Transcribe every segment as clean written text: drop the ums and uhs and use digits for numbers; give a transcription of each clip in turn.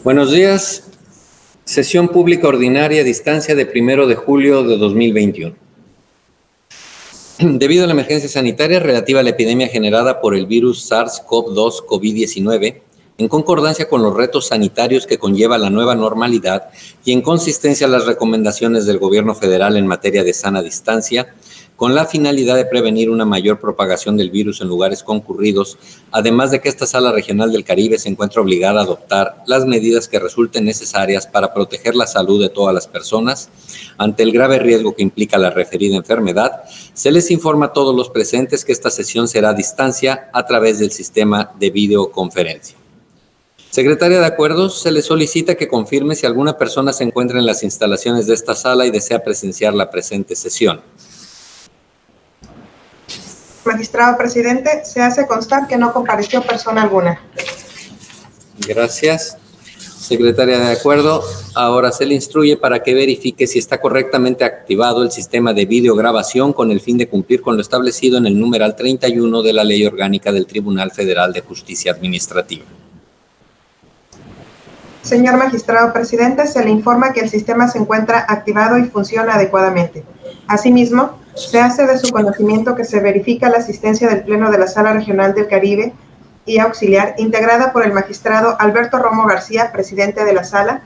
Buenos días. Sesión pública ordinaria a distancia de 1 de julio de 2021. Debido a la emergencia sanitaria relativa a la epidemia generada por el virus SARS-CoV-2 COVID-19, en concordancia con los retos sanitarios que conlleva la nueva normalidad y en consistencia a las recomendaciones del Gobierno federal en materia de sana distancia, con la finalidad de prevenir una mayor propagación del virus en lugares concurridos, además de que esta Sala Regional del Caribe se encuentra obligada a adoptar las medidas que resulten necesarias para proteger la salud de todas las personas ante el grave riesgo que implica la referida enfermedad, se les informa a todos los presentes que esta sesión será a distancia a través del sistema de videoconferencia. Secretaria de Acuerdos, se le solicita que confirme si alguna persona se encuentra en las instalaciones de esta sala y desea presenciar la presente sesión. Magistrado presidente, se hace constar que no compareció persona alguna. Gracias. Secretaria de Acuerdo, ahora se le instruye para que verifique si está correctamente activado el sistema de videograbación con el fin de cumplir con lo establecido en el numeral 31 de la Ley Orgánica del Tribunal Federal de Justicia Administrativa. Señor magistrado presidente, se le informa que el sistema se encuentra activado y funciona adecuadamente. Asimismo, se hace de su conocimiento que se verifica la asistencia del Pleno de la Sala Regional del Caribe y auxiliar, integrada por el magistrado Alberto Romo García, presidente de la Sala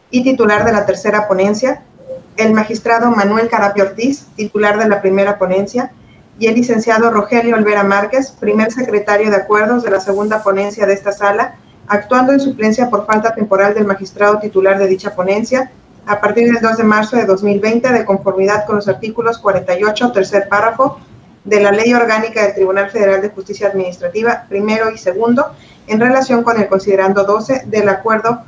y titular de la tercera ponencia, el magistrado Manuel Carapio Ortiz, titular de la primera ponencia, y el licenciado Rogelio Olvera Márquez, primer secretario de Acuerdos de la segunda ponencia de esta Sala, actuando en suplencia por falta temporal del magistrado titular de dicha ponencia, a partir del 2 de marzo de 2020, de conformidad con los artículos 48, tercer párrafo, de la Ley Orgánica del Tribunal Federal de Justicia Administrativa, primero y segundo, en relación con el considerando 12 del Acuerdo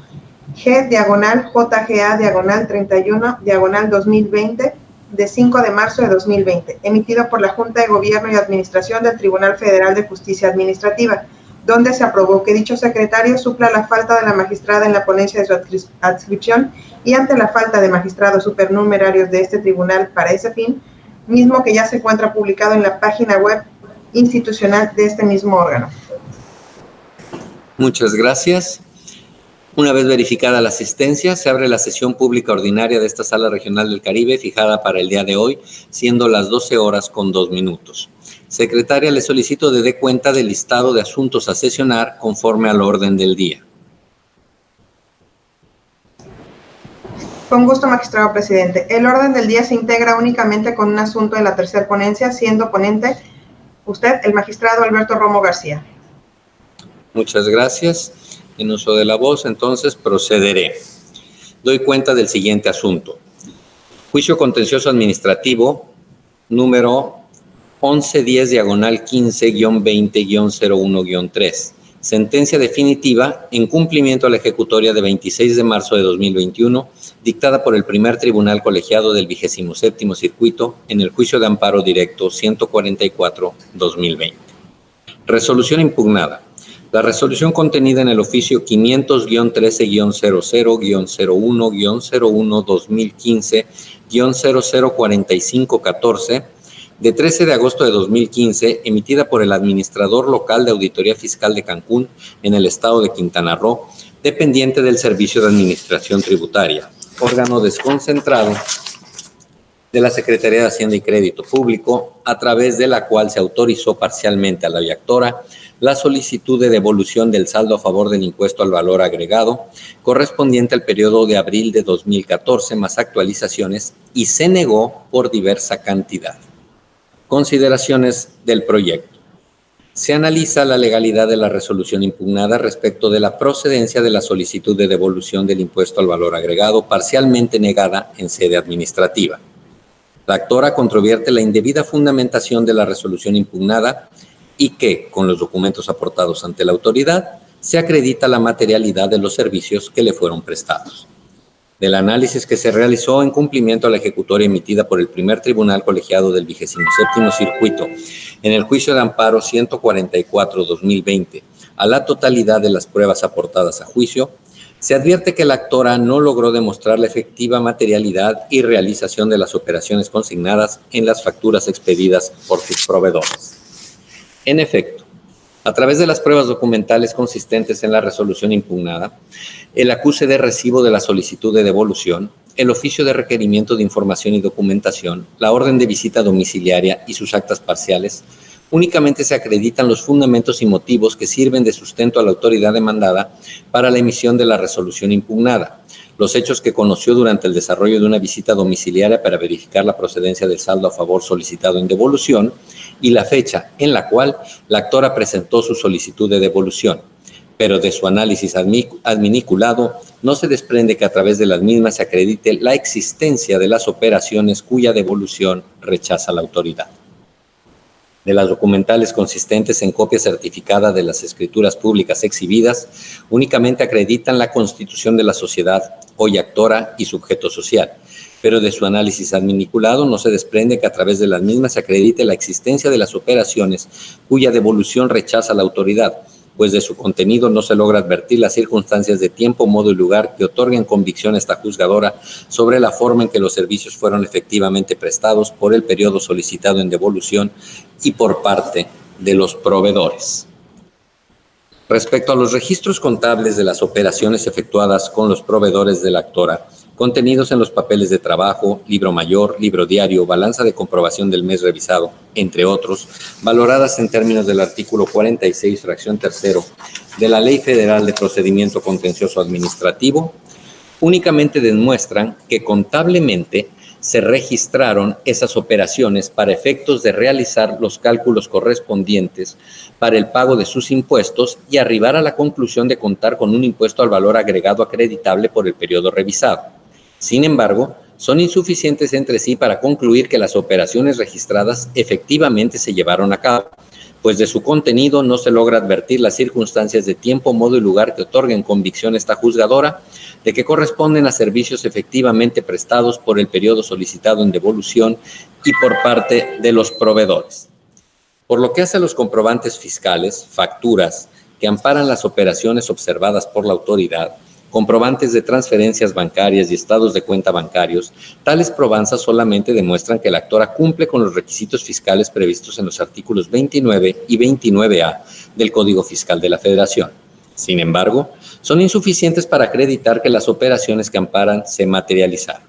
G/JGA/31/2020, de 5 de marzo de 2020, emitido por la Junta de Gobierno y Administración del Tribunal Federal de Justicia Administrativa, donde se aprobó que dicho secretario supla la falta de la magistrada en la ponencia de su adscripción y ante la falta de magistrados supernumerarios de este tribunal para ese fin, mismo que ya se encuentra publicado en la página web institucional de este mismo órgano. Muchas gracias. Una vez verificada la asistencia, se abre la sesión pública ordinaria de esta Sala Regional del Caribe, fijada para el día de hoy, siendo las 12:02. Secretaria, le solicito de dé cuenta del listado de asuntos a sesionar conforme al orden del día. Con gusto, magistrado presidente. El orden del día se integra únicamente con un asunto de la tercera ponencia, siendo ponente usted, el magistrado Alberto Romo García. Muchas gracias. En uso de la voz, entonces, procederé. Doy cuenta del siguiente asunto. Juicio contencioso administrativo número 1110-15-20-01-3. Sentencia definitiva en cumplimiento a la ejecutoria de 26 de marzo de 2021, dictada por el primer tribunal colegiado del 27º Circuito en el juicio de amparo directo 144-2020. Resolución impugnada. La resolución contenida en el oficio 500-13-00-01-01-2015-004514 de 13 de agosto de 2015, emitida por el administrador local de Auditoría Fiscal de Cancún en el estado de Quintana Roo, dependiente del Servicio de Administración Tributaria, órgano desconcentrado de la Secretaría de Hacienda y Crédito Público, a través de la cual se autorizó parcialmente a la viactora la solicitud de devolución del saldo a favor del impuesto al valor agregado correspondiente al periodo de abril de 2014 más actualizaciones y se negó por diversa cantidad. Consideraciones del proyecto. Se analiza la legalidad de la resolución impugnada respecto de la procedencia de la solicitud de devolución del impuesto al valor agregado parcialmente negada en sede administrativa. La actora controvierte la indebida fundamentación de la resolución impugnada y que, con los documentos aportados ante la autoridad, se acredita la materialidad de los servicios que le fueron prestados. Del análisis que se realizó en cumplimiento a la ejecutoria emitida por el primer tribunal colegiado del 27º Circuito en el juicio de amparo 144-2020 a la totalidad de las pruebas aportadas a juicio, se advierte que la actora no logró demostrar la efectiva materialidad y realización de las operaciones consignadas en las facturas expedidas por sus proveedores. En efecto, A través de las pruebas documentales consistentes en la resolución impugnada, el acuse de recibo de la solicitud de devolución, el oficio de requerimiento de información y documentación, la orden de visita domiciliaria y sus actas parciales, únicamente se acreditan los fundamentos y motivos que sirven de sustento a la autoridad demandada para la emisión de la resolución impugnada, los hechos que conoció durante el desarrollo de una visita domiciliaria para verificar la procedencia del saldo a favor solicitado en devolución y la fecha en la cual la actora presentó su solicitud de devolución. Pero de su análisis adminiculado no se desprende que a través de las mismas se acredite la existencia de las operaciones cuya devolución rechaza la autoridad. De las documentales consistentes en copia certificada de las escrituras públicas exhibidas, únicamente acreditan la constitución de la sociedad, hoy actora y sujeto social, pero de su análisis adminiculado no se desprende que a través de las mismas se acredite la existencia de las operaciones cuya devolución rechaza la autoridad, pues de su contenido no se logra advertir las circunstancias de tiempo, modo y lugar que otorguen convicción a esta juzgadora sobre la forma en que los servicios fueron efectivamente prestados por el periodo solicitado en devolución y por parte de los proveedores. Respecto a los registros contables de las operaciones efectuadas con los proveedores de la actora, contenidos en los papeles de trabajo, libro mayor, libro diario, balanza de comprobación del mes revisado, entre otros, valoradas en términos del artículo 46, fracción tercero, de la Ley Federal de Procedimiento Contencioso Administrativo, únicamente demuestran que contablemente se registraron esas operaciones para efectos de realizar los cálculos correspondientes para el pago de sus impuestos y arribar a la conclusión de contar con un impuesto al valor agregado acreditable por el periodo revisado. Sin embargo, son insuficientes entre sí para concluir que las operaciones registradas efectivamente se llevaron a cabo, pues de su contenido no se logra advertir las circunstancias de tiempo, modo y lugar que otorguen convicción a esta juzgadora de que corresponden a servicios efectivamente prestados por el periodo solicitado en devolución y por parte de los proveedores. Por lo que hace a los comprobantes fiscales, facturas que amparan las operaciones observadas por la autoridad, comprobantes de transferencias bancarias y estados de cuenta bancarios, tales probanzas solamente demuestran que la actora cumple con los requisitos fiscales previstos en los artículos 29 y 29A del Código Fiscal de la Federación. Sin embargo, son insuficientes para acreditar que las operaciones que amparan se materializaron,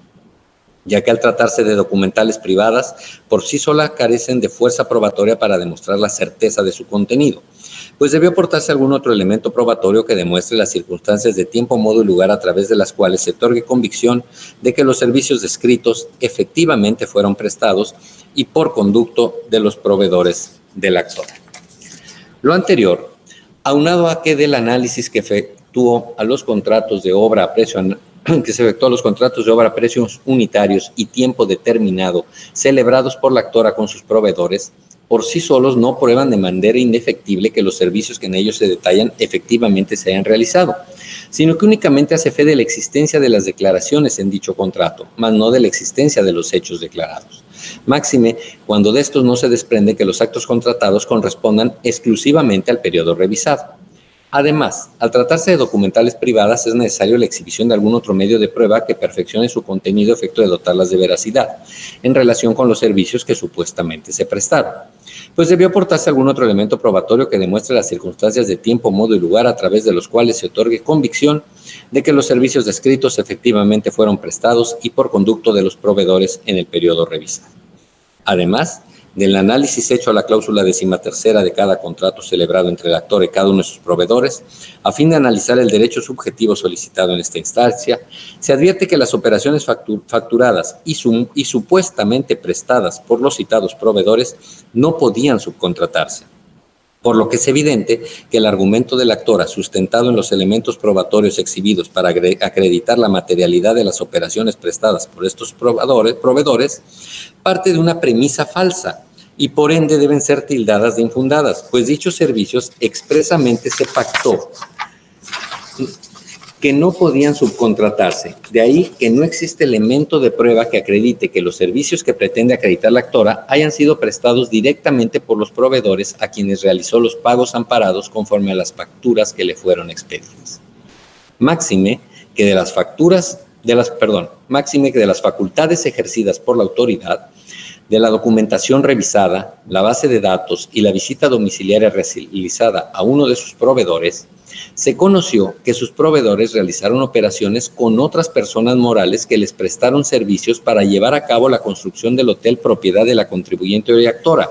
ya que al tratarse de documentales privadas, por sí solas carecen de fuerza probatoria para demostrar la certeza de su contenido, pues debió aportarse algún otro elemento probatorio que demuestre las circunstancias de tiempo, modo y lugar a través de las cuales se otorgue convicción de que los servicios descritos efectivamente fueron prestados y por conducto de los proveedores del actor. Lo anterior, aunado a que del análisis que se efectuó a los contratos de obra a precios unitarios y tiempo determinado celebrados por la actora con sus proveedores, por sí solos no prueban de manera indefectible que los servicios que en ellos se detallan efectivamente se hayan realizado, sino que únicamente hace fe de la existencia de las declaraciones en dicho contrato, mas no de la existencia de los hechos declarados. Máxime, cuando de estos no se desprende que los actos contratados correspondan exclusivamente al periodo revisado. Además, al tratarse de documentales privadas, es necesario la exhibición de algún otro medio de prueba que perfeccione su contenido a efecto de dotarlas de veracidad, en relación con los servicios que supuestamente se prestaron, pues debió aportarse algún otro elemento probatorio que demuestre las circunstancias de tiempo, modo y lugar a través de los cuales se otorgue convicción de que los servicios descritos efectivamente fueron prestados y por conducto de los proveedores en el periodo revisado. Además, del análisis hecho a la cláusula 13ª de cada contrato celebrado entre el actor y cada uno de sus proveedores, a fin de analizar el derecho subjetivo solicitado en esta instancia, se advierte que las operaciones facturadas y supuestamente prestadas por los citados proveedores no podían subcontratarse, por lo que es evidente que el argumento de la actora, sustentado en los elementos probatorios exhibidos para acreditar la materialidad de las operaciones prestadas por estos proveedores, parte de una premisa falsa y por ende deben ser tildadas de infundadas, pues dichos servicios expresamente se pactó que no podían subcontratarse. De ahí que no existe elemento de prueba que acredite que los servicios que pretende acreditar la actora hayan sido prestados directamente por los proveedores a quienes realizó los pagos amparados conforme a las facturas que le fueron expedidas. Máxime que de las facultades ejercidas por la autoridad De la documentación revisada, la base de datos y la visita domiciliaria realizada a uno de sus proveedores, se conoció que sus proveedores realizaron operaciones con otras personas morales que les prestaron servicios para llevar a cabo la construcción del hotel propiedad de la contribuyente y actora,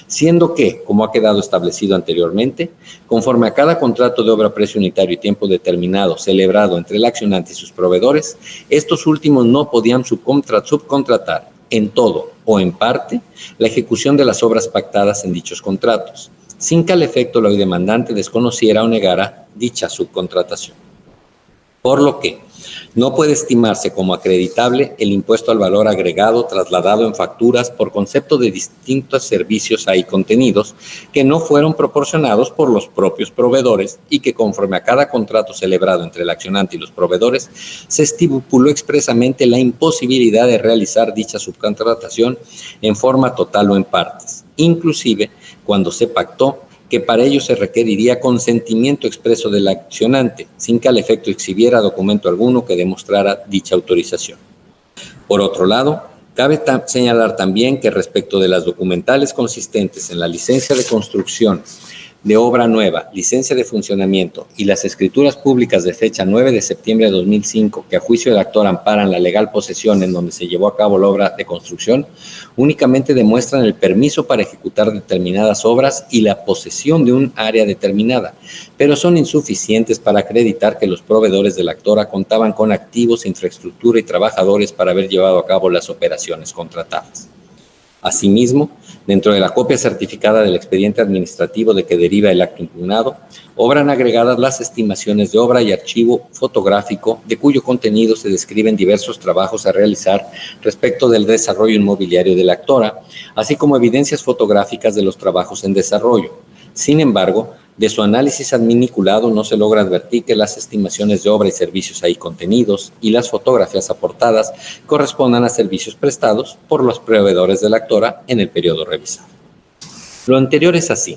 siendo que, como ha quedado establecido anteriormente, conforme a cada contrato de obra a precio unitario y tiempo determinado celebrado entre el accionante y sus proveedores, estos últimos no podían subcontratar en todo o en parte la ejecución de las obras pactadas en dichos contratos, sin que al efecto la demandante desconociera o negara dicha subcontratación. Por lo que no puede estimarse como acreditable el impuesto al valor agregado trasladado en facturas por concepto de distintos servicios ahí contenidos que no fueron proporcionados por los propios proveedores y que conforme a cada contrato celebrado entre el accionante y los proveedores se estipuló expresamente la imposibilidad de realizar dicha subcontratación en forma total o en partes, inclusive cuando se pactó que para ello se requeriría consentimiento expreso del accionante, sin que al efecto exhibiera documento alguno que demostrara dicha autorización. Por otro lado, cabe señalar también que respecto de las documentales consistentes en la licencia de construcción de obra nueva, licencia de funcionamiento y las escrituras públicas de fecha 9 de septiembre de 2005, que a juicio del actor amparan la legal posesión en donde se llevó a cabo la obra de construcción, únicamente demuestran el permiso para ejecutar determinadas obras y la posesión de un área determinada, pero son insuficientes para acreditar que los proveedores del actor contaban con activos, infraestructura y trabajadores para haber llevado a cabo las operaciones contratadas. Asimismo, dentro de la copia certificada del expediente administrativo de que deriva el acto impugnado, obran agregadas las estimaciones de obra y archivo fotográfico de cuyo contenido se describen diversos trabajos a realizar respecto del desarrollo inmobiliario de la actora, así como evidencias fotográficas de los trabajos en desarrollo. Sin embargo, de su análisis adminiculado no se logra advertir que las estimaciones de obra y servicios ahí contenidos y las fotografías aportadas correspondan a servicios prestados por los proveedores de la actora en el periodo revisado. Lo anterior es así,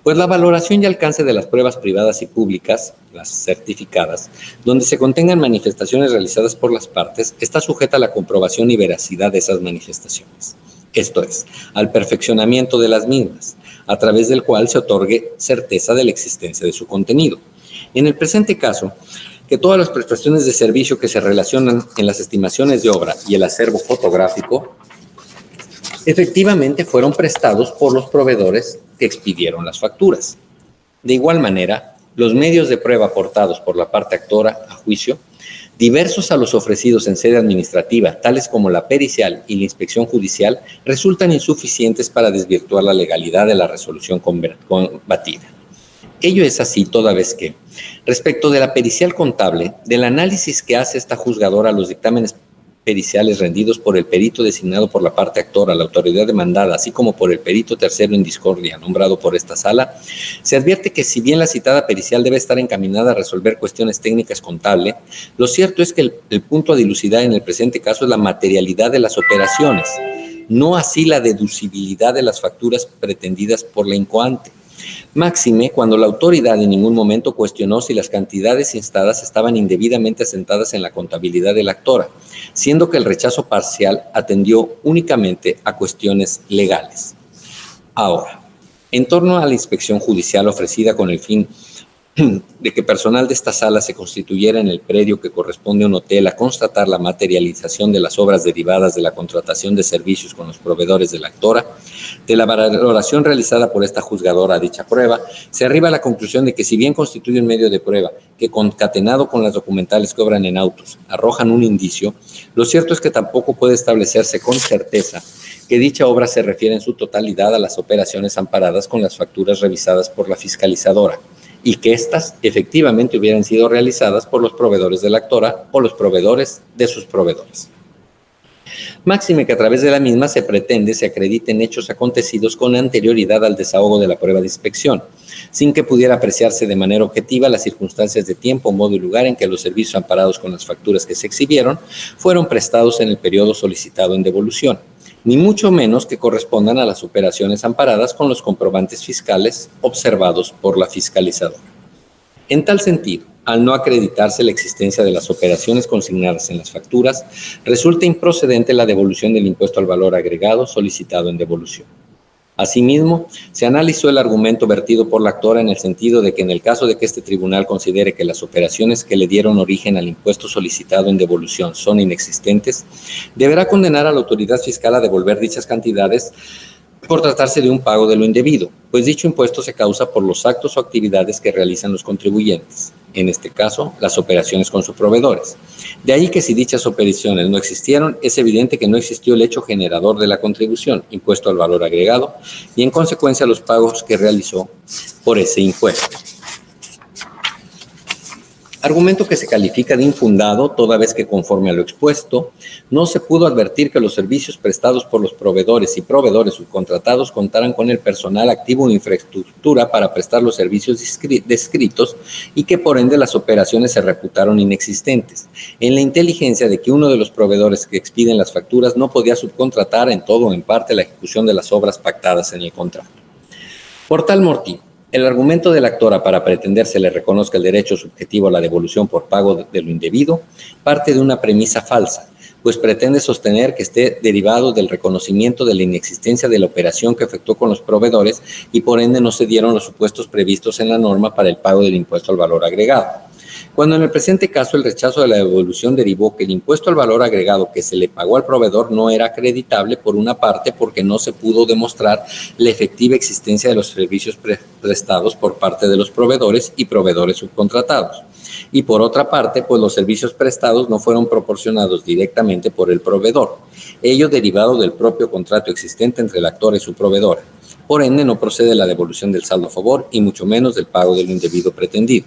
pues la valoración y alcance de las pruebas privadas y públicas, las certificadas, donde se contengan manifestaciones realizadas por las partes, está sujeta a la comprobación y veracidad de esas manifestaciones. Esto es, al perfeccionamiento de las mismas, a través del cual se otorgue certeza de la existencia de su contenido. En el presente caso, que todas las prestaciones de servicio que se relacionan en las estimaciones de obra y el acervo fotográfico efectivamente fueron prestados por los proveedores que expidieron las facturas. De igual manera, los medios de prueba aportados por la parte actora a juicio, diversos a los ofrecidos en sede administrativa, tales como la pericial y la inspección judicial, resultan insuficientes para desvirtuar la legalidad de la resolución combatida. Ello es así toda vez que, respecto de la pericial contable, del análisis que hace esta juzgadora a los dictámenes periciales rendidos por el perito designado por la parte actora, la autoridad demandada, así como por el perito tercero en discordia nombrado por esta sala, se advierte que si bien la citada pericial debe estar encaminada a resolver cuestiones técnicas contables, lo cierto es que el punto a dilucidar en el presente caso es la materialidad de las operaciones, no así la deducibilidad de las facturas pretendidas por la incoante. Máxime cuando la autoridad en ningún momento cuestionó si las cantidades instadas estaban indebidamente asentadas en la contabilidad de la actora, siendo que el rechazo parcial atendió únicamente a cuestiones legales. Ahora, en torno a la inspección judicial ofrecida con el fin de que personal de esta sala se constituyera en el predio que corresponde a un hotel a constatar la materialización de las obras derivadas de la contratación de servicios con los proveedores de la actora, de la valoración realizada por esta juzgadora a dicha prueba, se arriba a la conclusión de que si bien constituye un medio de prueba que concatenado con las documentales que obran en autos arrojan un indicio, lo cierto es que tampoco puede establecerse con certeza que dicha obra se refiere en su totalidad a las operaciones amparadas con las facturas revisadas por la fiscalizadora, y que éstas efectivamente hubieran sido realizadas por los proveedores de la actora o los proveedores de sus proveedores. Máxime que a través de la misma se pretende se acrediten hechos acontecidos con anterioridad al desahogo de la prueba de inspección, sin que pudiera apreciarse de manera objetiva las circunstancias de tiempo, modo y lugar en que los servicios amparados con las facturas que se exhibieron fueron prestados en el periodo solicitado en devolución, ni mucho menos que correspondan a las operaciones amparadas con los comprobantes fiscales observados por la fiscalizadora. En tal sentido, al no acreditarse la existencia de las operaciones consignadas en las facturas, resulta improcedente la devolución del impuesto al valor agregado solicitado en devolución. Asimismo, se analizó el argumento vertido por la actora en el sentido de que en el caso de que este tribunal considere que las operaciones que le dieron origen al impuesto solicitado en devolución son inexistentes, deberá condenar a la autoridad fiscal a devolver dichas cantidades por tratarse de un pago de lo indebido, pues dicho impuesto se causa por los actos o actividades que realizan los contribuyentes, en este caso, las operaciones con sus proveedores. De ahí que si dichas operaciones no existieron, es evidente que no existió el hecho generador de la contribución, impuesto al valor agregado, y en consecuencia los pagos que realizó por ese impuesto. Argumento que se califica de infundado, toda vez que conforme a lo expuesto, no se pudo advertir que los servicios prestados por los proveedores y proveedores subcontratados contaran con el personal activo e infraestructura para prestar los servicios descritos y que por ende las operaciones se reputaron inexistentes, en la inteligencia de que uno de los proveedores que expiden las facturas no podía subcontratar en todo o en parte la ejecución de las obras pactadas en el contrato. Por tal motivo, el argumento de la actora para pretender se le reconozca el derecho subjetivo a la devolución por pago de lo indebido parte de una premisa falsa, pues pretende sostener que esté derivado del reconocimiento de la inexistencia de la operación que efectuó con los proveedores y por ende no se dieron los supuestos previstos en la norma para el pago del impuesto al valor agregado. Cuando en el presente caso el rechazo de la devolución derivó que el impuesto al valor agregado que se le pagó al proveedor no era acreditable, por una parte porque no se pudo demostrar la efectiva existencia de los servicios prestados por parte de los proveedores y proveedores subcontratados, y por otra parte pues los servicios prestados no fueron proporcionados directamente por el proveedor, ello derivado del propio contrato existente entre el actor y su proveedora. Por ende no procede la devolución del saldo a favor y mucho menos del pago de lo indebido pretendido.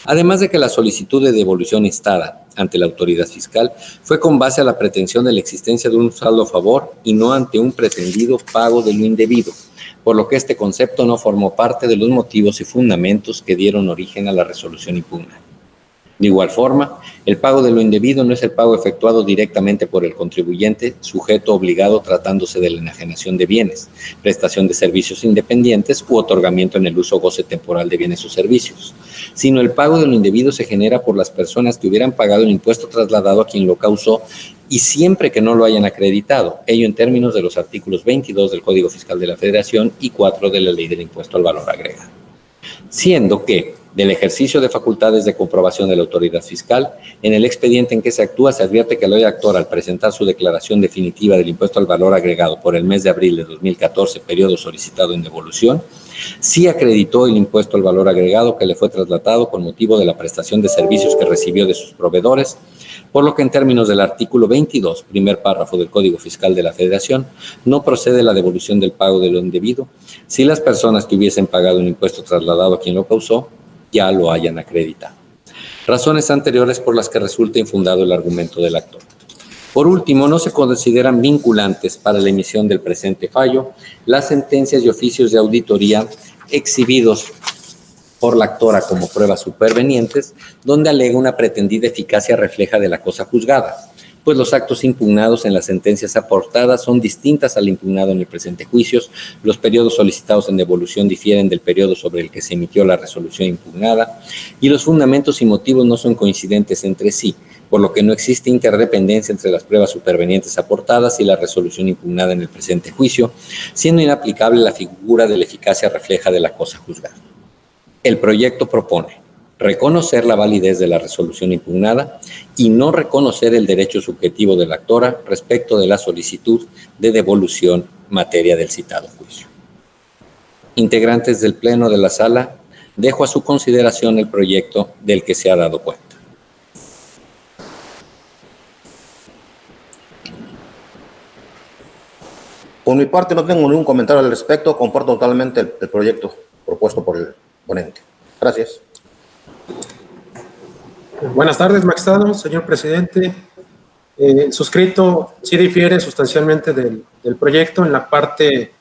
Además de que la solicitud de devolución instada ante la autoridad fiscal fue con base a la pretensión de la existencia de un saldo a favor y no ante un pretendido pago de lo indebido, por lo que este concepto no formó parte de los motivos y fundamentos que dieron origen a la resolución impugnada. De igual forma, el pago de lo indebido no es el pago efectuado directamente por el contribuyente, sujeto obligado tratándose de la enajenación de bienes, prestación de servicios independientes u otorgamiento en el uso o goce temporal de bienes o servicios, sino el pago de lo indebido se genera por las personas que hubieran pagado el impuesto trasladado a quien lo causó y siempre que no lo hayan acreditado, ello en términos de los artículos 22 del Código Fiscal de la Federación y 4 de la Ley del Impuesto al Valor Agregado. Siendo que, del ejercicio de facultades de comprobación de la autoridad fiscal, en el expediente en que se actúa se advierte que el actor al presentar su declaración definitiva del impuesto al valor agregado por el mes de abril de 2014, periodo solicitado en devolución, sí acreditó el impuesto al valor agregado que le fue trasladado con motivo de la prestación de servicios que recibió de sus proveedores, por lo que en términos del artículo 22, primer párrafo del Código Fiscal de la Federación, no procede la devolución del pago de lo indebido si las personas que hubiesen pagado un impuesto trasladado a quien lo causó ya lo hayan acreditado. Razones anteriores por las que resulta infundado el argumento del actor. Por último, no se consideran vinculantes para la emisión del presente fallo las sentencias y oficios de auditoría exhibidos por la actora como pruebas supervenientes, donde alega una pretendida eficacia refleja de la cosa juzgada, pues los actos impugnados en las sentencias aportadas son distintas al impugnado en el presente juicio, los periodos solicitados en devolución difieren del periodo sobre el que se emitió la resolución impugnada y los fundamentos y motivos no son coincidentes entre sí, por lo que no existe interdependencia entre las pruebas supervenientes aportadas y la resolución impugnada en el presente juicio, siendo inaplicable la figura de la eficacia refleja de la cosa juzgada. El proyecto propone reconocer la validez de la resolución impugnada y no reconocer el derecho subjetivo de la actora respecto de la solicitud de devolución materia del citado juicio. Integrantes del Pleno de la Sala, dejo a su consideración el proyecto del que se ha dado cuenta. Por mi parte no tengo ningún comentario al respecto, comparto totalmente el proyecto propuesto por el ponente. Gracias. Buenas tardes, magistrado, señor presidente. El suscrito sí difiere sustancialmente del proyecto en la parte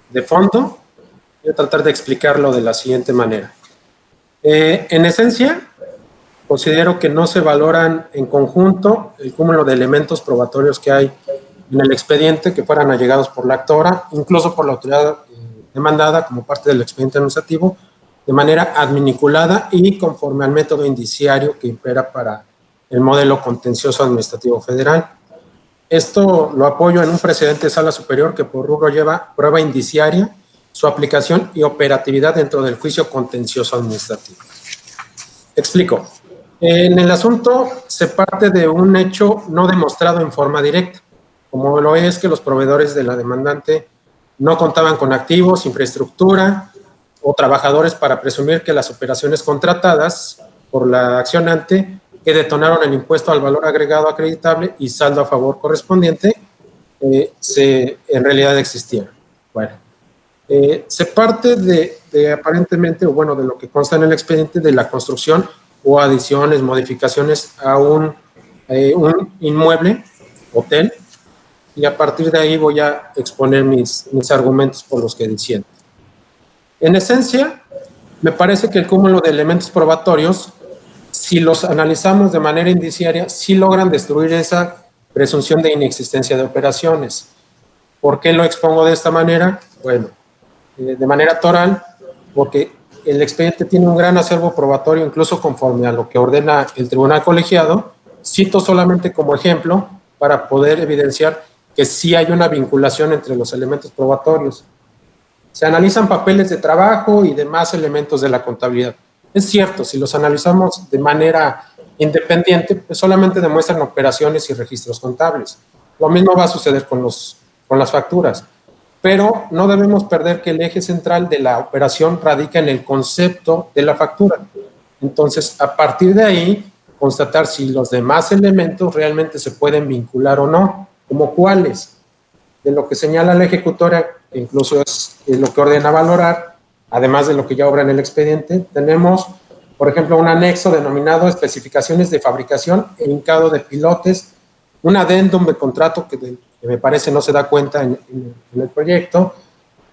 de fondo. Voy a tratar de explicarlo de la siguiente manera. En esencia, considero que no se valoran en conjunto el cúmulo de elementos probatorios que hay en el expediente que fueran allegados por la actora, incluso por la autoridad demandada como parte del expediente administrativo, de manera adminiculada y conforme al método indiciario que impera para el modelo contencioso administrativo federal. Esto lo apoyo en un precedente de sala superior que por rubro lleva prueba indiciaria, su aplicación y operatividad dentro del juicio contencioso administrativo. Explico. En el asunto se parte de un hecho no demostrado en forma directa, como lo es que los proveedores de la demandante no contaban con activos, infraestructura o trabajadores para presumir que las operaciones contratadas por la accionante que detonaron el impuesto al valor agregado acreditable y saldo a favor correspondiente en realidad existieron. Bueno, se parte de aparentemente, o bueno, de lo que consta en el expediente de la construcción o adiciones, modificaciones a un inmueble, hotel, y a partir de ahí voy a exponer mis argumentos por los que diciendo. En esencia, me parece que el cúmulo de elementos probatorios, si los analizamos de manera indiciaria, sí logran destruir esa presunción de inexistencia de operaciones. ¿Por qué lo expongo de esta manera? Bueno, de manera toral, porque el expediente tiene un gran acervo probatorio, incluso conforme a lo que ordena el tribunal colegiado. Cito solamente como ejemplo para poder evidenciar que sí hay una vinculación entre los elementos probatorios. Se analizan papeles de trabajo y demás elementos de la contabilidad. Es cierto, si los analizamos de manera independiente, pues solamente demuestran operaciones y registros contables. Lo mismo va a suceder con las facturas. Pero no debemos perder que el eje central de la operación radica en el concepto de la factura. Entonces, a partir de ahí, constatar si los demás elementos realmente se pueden vincular o no, como cuáles. De lo que señala la ejecutora, que incluso es lo que ordena valorar, además de lo que ya obra en el expediente, tenemos, por ejemplo, un anexo denominado especificaciones de fabricación e hincado de pilotes, un adendum de contrato que me parece no se da cuenta en el proyecto,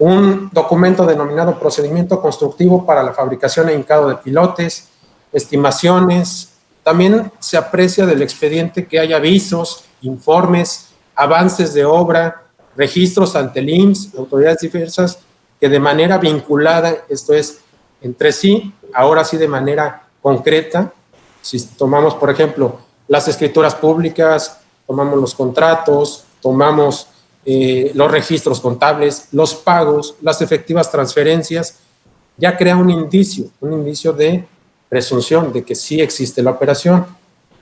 un documento denominado procedimiento constructivo para la fabricación e hincado de pilotes, estimaciones. También se aprecia del expediente que hay avisos, informes, avances de obra, registros ante el IMSS, autoridades diversas, que de manera vinculada, esto es, entre sí, ahora sí de manera concreta, si tomamos, por ejemplo, las escrituras públicas, tomamos los contratos, tomamos los registros contables, los pagos, las efectivas transferencias, ya crea un indicio de presunción de que sí existe la operación.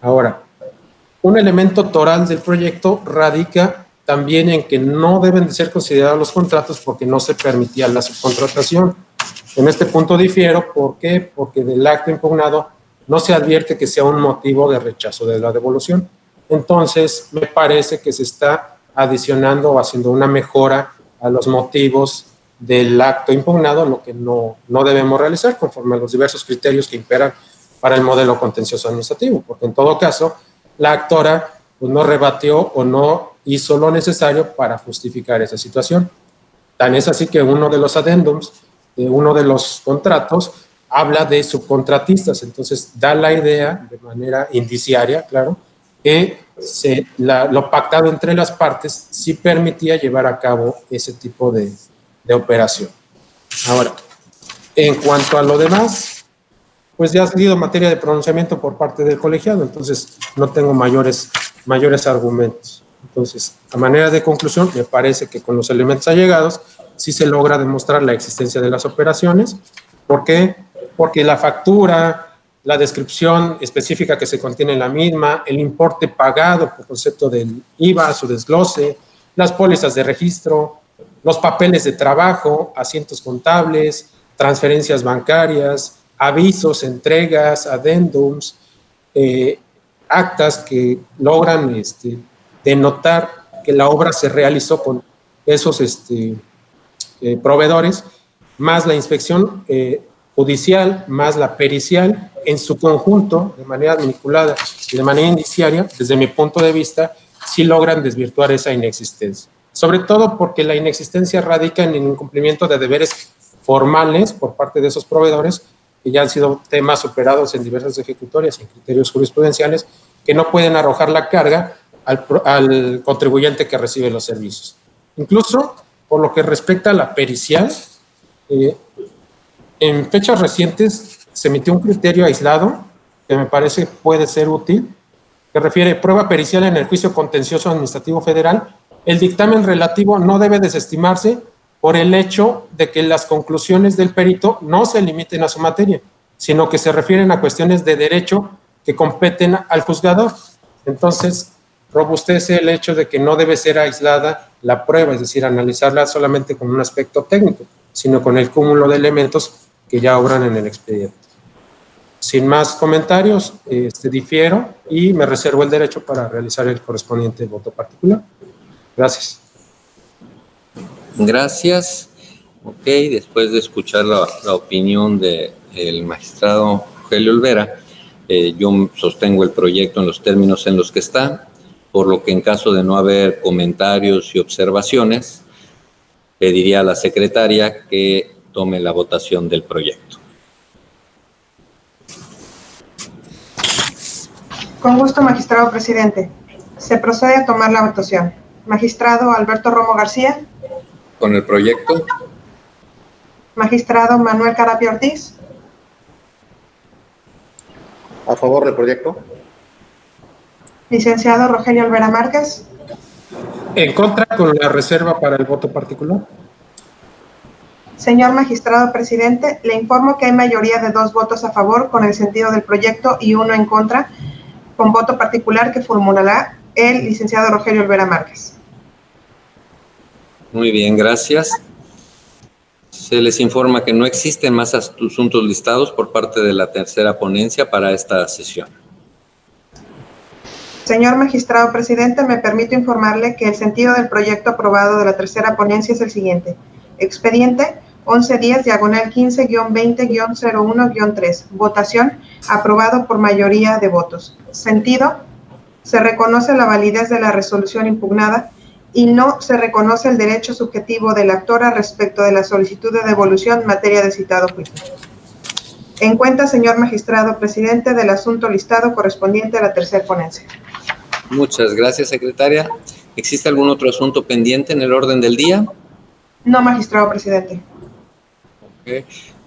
Ahora, un elemento toral del proyecto radica también en que no deben de ser considerados los contratos porque no se permitía la subcontratación. En este punto difiero, ¿por qué? Porque del acto impugnado no se advierte que sea un motivo de rechazo de la devolución. Entonces, me parece que se está adicionando o haciendo una mejora a los motivos del acto impugnado, lo que no debemos realizar conforme a los diversos criterios que imperan para el modelo contencioso administrativo, porque en todo caso, la actora pues, no rebatió o no hizo lo necesario para justificar esa situación. Tan es así que uno de los adendums de uno de los contratos habla de subcontratistas, entonces da la idea de manera indiciaria, claro, que lo pactado entre las partes sí permitía llevar a cabo ese tipo de operación. Ahora, en cuanto a lo demás, pues ya ha sido materia de pronunciamiento por parte del colegiado, entonces no tengo mayores argumentos. Entonces, a manera de conclusión, me parece que con los elementos allegados sí se logra demostrar la existencia de las operaciones. ¿Por qué? Porque la factura, la descripción específica que se contiene en la misma, el importe pagado por concepto del IVA, su desglose, las pólizas de registro, los papeles de trabajo, asientos contables, transferencias bancarias, avisos, entregas, adendums, actas que logran denotar que la obra se realizó con esos proveedores, más la inspección judicial, más la pericial, en su conjunto, de manera vinculada y de manera indiciaria, desde mi punto de vista, sí logran desvirtuar esa inexistencia. Sobre todo porque la inexistencia radica en el incumplimiento de deberes formales por parte de esos proveedores, que ya han sido temas superados en diversas ejecutorias y en criterios jurisprudenciales, que no pueden arrojar la carga al contribuyente que recibe los servicios. Incluso, por lo que respecta a la pericial, en fechas recientes se emitió un criterio aislado que me parece puede ser útil, que refiere prueba pericial en el juicio contencioso administrativo federal. El dictamen relativo no debe desestimarse por el hecho de que las conclusiones del perito no se limiten a su materia, sino que se refieren a cuestiones de derecho que competen al juzgador. Entonces, robustece el hecho de que no debe ser aislada la prueba, es decir, analizarla solamente con un aspecto técnico, sino con el cúmulo de elementos que ya obran en el expediente. Sin más comentarios, difiero y me reservo el derecho para realizar el correspondiente voto particular. Gracias. Gracias. Ok, después de escuchar la opinión del magistrado Rogelio Olvera, yo sostengo el proyecto en los términos en los que está, por lo que en caso de no haber comentarios y observaciones, pediría a la secretaria que tome la votación del proyecto. Con gusto, magistrado presidente. Se procede a tomar la votación. Magistrado Alberto Romo García. Con el proyecto. Magistrado Manuel Carapia Ortiz. A favor del proyecto. Licenciado Rogelio Olvera Márquez. En contra, con la reserva para el voto particular. Señor magistrado presidente, le informo que hay mayoría de 2 votos a favor con el sentido del proyecto y 1 en contra, con voto particular que formulará el licenciado Rogelio Olvera Márquez. Muy bien, gracias. Se les informa que no existen más asuntos listados por parte de la tercera ponencia para esta sesión. Señor magistrado presidente, me permito informarle que el sentido del proyecto aprobado de la tercera ponencia es el siguiente. Expediente 1110-15-20-01-3. Votación aprobado por mayoría de votos. Sentido: se reconoce la validez de la resolución impugnada y no se reconoce el derecho subjetivo de la actora respecto de la solicitud de devolución en materia de citado juicio. En cuenta, señor magistrado presidente, del asunto listado correspondiente a la tercera ponencia. Muchas gracias, secretaria. ¿Existe algún otro asunto pendiente en el orden del día? No, magistrado presidente. Okay.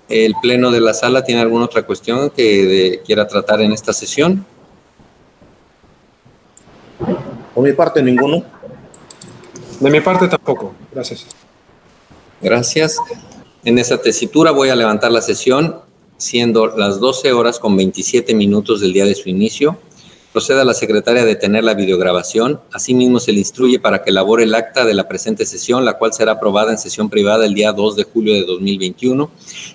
¿El pleno de la sala tiene alguna otra cuestión que quiera tratar en esta sesión? Por mi parte, ninguno. De mi parte tampoco. Gracias. Gracias. En esa tesitura voy a levantar la sesión, siendo las 12 horas con 27 minutos del día de su inicio. Proceda a la secretaria a detener la videograbación. Asimismo, se le instruye para que elabore el acta de la presente sesión, la cual será aprobada en sesión privada el día 2 de julio de 2021,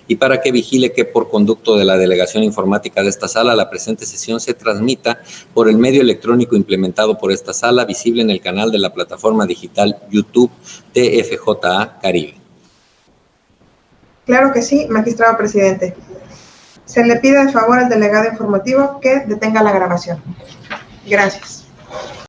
y para que vigile que por conducto de la delegación informática de esta sala, la presente sesión se transmita por el medio electrónico implementado por esta sala, visible en el canal de la plataforma digital YouTube TFJA Caribe. Claro que sí, magistrado presidente. Se le pide de favor al delegado informativo que detenga la grabación. Gracias.